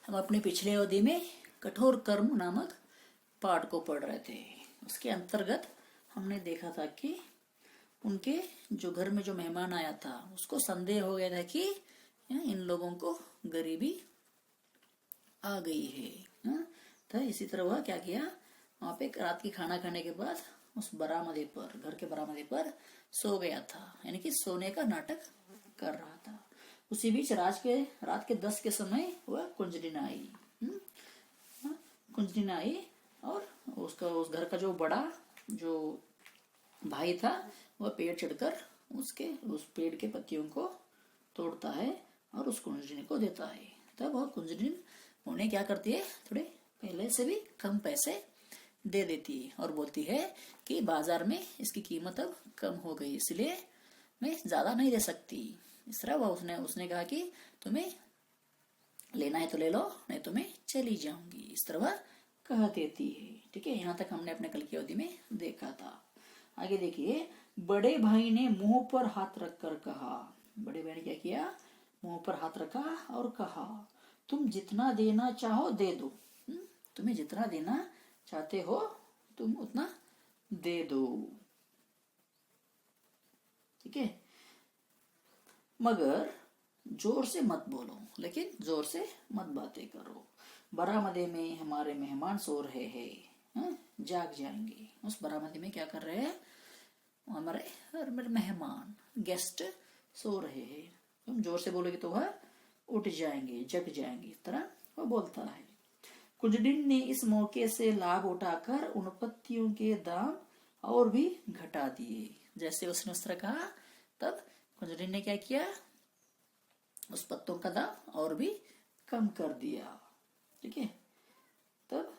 हम अपने पिछले अवधि में कठोर कर्म नामक पाठ को पढ़ रहे थे। उसके अंतर्गत हमने देखा था कि उनके जो घर में जो मेहमान आया था उसको संदेह हो गया था कि इन लोगों को गरीबी आ गई है। तो इसी तरह वह क्या किया, वहां पे रात की खाना खाने के बाद उस बरामदे पर, घर के बरामदे पर सो गया था, यानी कि सोने का नाटक कर रहा था। उसी बीच रात के 10 के समय वह कुंजलिन आई। कुंजलिन आई और उसका उस घर का जो बड़ा जो भाई था वह पेड़ चढ़कर उस पेड़ के पत्तियों को तोड़ता है और उस कुंजलिन को देता है। तब वह कुंजलिन उन्हें क्या करती है, थोड़े पहले से भी कम पैसे दे देती है और बोलती है कि बाजार में इसकी कीमत अब कम हो गई, इसलिए मैं ज्यादा नहीं दे सकती। इस तरह वह उसने कहा कि तुम्हें लेना है तो ले लो, नहीं तो मैं चली जाऊंगी। इस तरह वह कह देती है। ठीक है, यहाँ तक हमने अपने कल की अवधि में देखा था। आगे देखिए, बड़े भाई ने मुंह पर हाथ रखकर कहा। बड़े भाई ने क्या किया, मुंह पर हाथ रखा और कहा, तुम जितना देना चाहो दे दो। तुम्हें जितना देना चाहते हो तुम उतना दे दो। ठीक है, मगर जोर से मत बोलो, लेकिन जोर से मत बातें करो। बरामदे में हमारे मेहमान सो रहे हैं, जाग जाएंगे। उस बरामदे में क्या कर रहे हैं, हमारे मेहमान गेस्ट सो रहे हैं। तुम जोर से बोलोगे तो वह उठ जाएंगे, जग जाएंगे। इस तरह वह बोलता है। कुंजलिन ने इस मौके से लाभ उठाकर उन पत्तियों के दाम और भी घटा दिए। जैसे उसने उस तरह कहा, तब कुंजलिन ने क्या किया, उस पत्तों का दाम और भी कम कर दिया। ठीक है, तब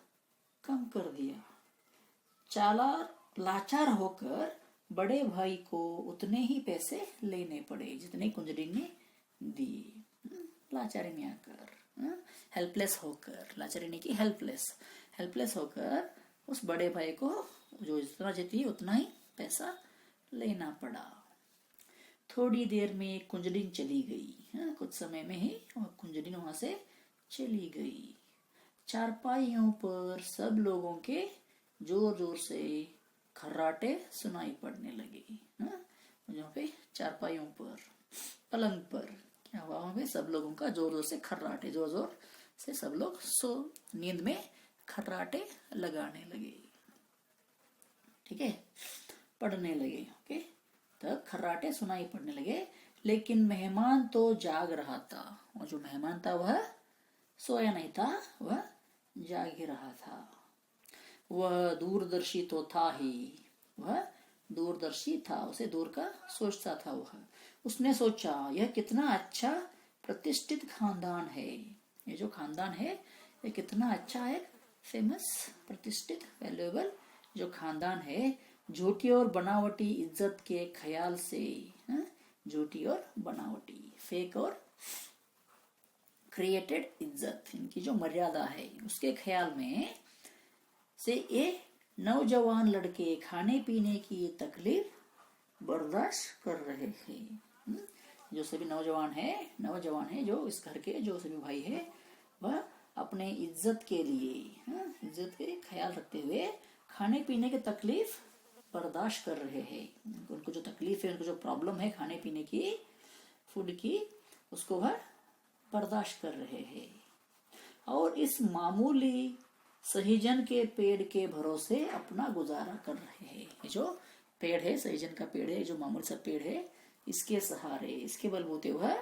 कम कर दिया। लाचार होकर बड़े भाई को उतने ही पैसे लेने पड़े जितने कुंजलिन ने दिए। लाचारी में आकर, हेल्पलेस होकर, लाचारी ने की हेल्पलेस होकर उस बड़े भाई को जो जितना चाहिए उतना ही पैसा लेना पड़ा। थोड़ी देर में कुंजलिन चली गई। कुछ समय में ही कुंजलिन वहां से चली गई। चारपाइयों पर सब लोगों के जोर जोर से खर्राटे सुनाई पड़ने लगे। जहाँ पे चारपाइयों पर, पलंग पर क्या हुआ, वहां पे सब लोगों का जोर जोर से खर्राटे, जोर जोर से सब लोग नींद में खर्राटे लगाने लगे। ठीक है, पढ़ने लगे। ओके, तब खर्राटे सुनाई पड़ने लगे, लेकिन मेहमान तो जाग रहा था। और जो मेहमान था वह सोया नहीं था, वह जाग ही रहा था। वह दूरदर्शी तो था ही, वह दूरदर्शी था, उसे दूर का सोचता था। उसने सोचा, यह कितना अच्छा प्रतिष्ठित खानदान है। ये जो खानदान है ये कितना अच्छा है, फेमस, प्रतिष्ठित, वैल्यूएबल जो खानदान है। झूठी और बनावटी इज्जत के ख्याल से, झूठी और बनावटी, फेक और क्रिएटेड इज्जत, इनकी जो मर्यादा है उसके ख्याल में से ये नौजवान लड़के खाने पीने की तकलीफ बर्दाश्त कर रहे हैं। जो सभी नौजवान है जो इस घर के जो सभी भाई है, वह अपने इज्जत के लिए, इज्जत के ख्याल रखते हुए खाने पीने की तकलीफ बर्दाश्त कर रहे हैं। उनको जो तकलीफ है, उनको जो प्रॉब्लम है खाने पीने की, फूड की, उसको वह बर्दाश्त कर रहे हैं। और इस मामूली सहीजन के पेड़ के भरोसे अपना गुजारा कर रहे हैं। ये जो पेड़ है, सहीजन का पेड़ है, जो मामूली सा पेड़ है, इसके सहारे, इसके बलबूते वह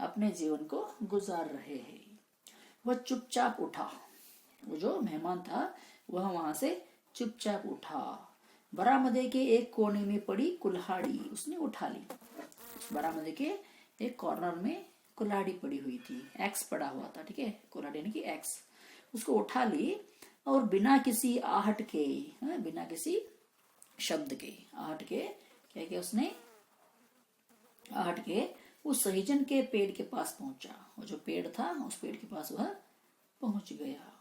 अपने जीवन को गुजार रहे हैं। वह चुपचाप उठा। वो जो मेहमान था वह वहां से चुपचाप उठा। बरामदे के एक कोने में पड़ी कुल्हाड़ी उसने उठा ली। बरामदे के एक कॉर्नर में कुल्हाड़ी पड़ी हुई थी, एक्स पड़ा हुआ था। ठीक है, कुल्हाड़ी यानी कि एक्स, उसको उठा ली और बिना किसी आहट के, बिना किसी शब्द के, आहट के क्या किया उसने, आहट के उस सहीजन के पेड़ के पास पहुंचा। वो जो पेड़ था उस पेड़ के पास वह पहुंच गया।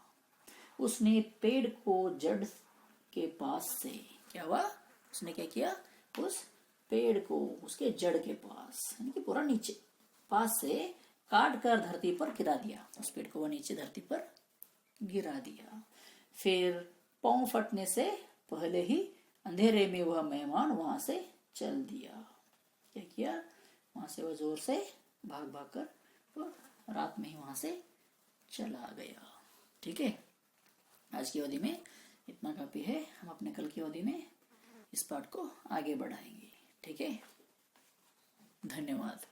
उसने पेड़ को जड़ के पास से, क्या हुआ, उसने क्या किया, उस पेड़ को उसके जड़ के पास, यानी कि पूरा नीचे पास से काट कर धरती पर गिरा दिया, उस पेड़ को वो नीचे धरती पर गिरा दिया। फिर पांव फटने से पहले ही अंधेरे में वह मेहमान वहां से चल दिया। क्या किया, वहां से वह जोर से भाग भाग कर तो रात में ही वहां से चला गया। ठीक है, आज की अवधि में इतना काफी है। हम अपने कल की अवधि में इस पाठ को आगे बढ़ाएंगे। ठीक है, धन्यवाद।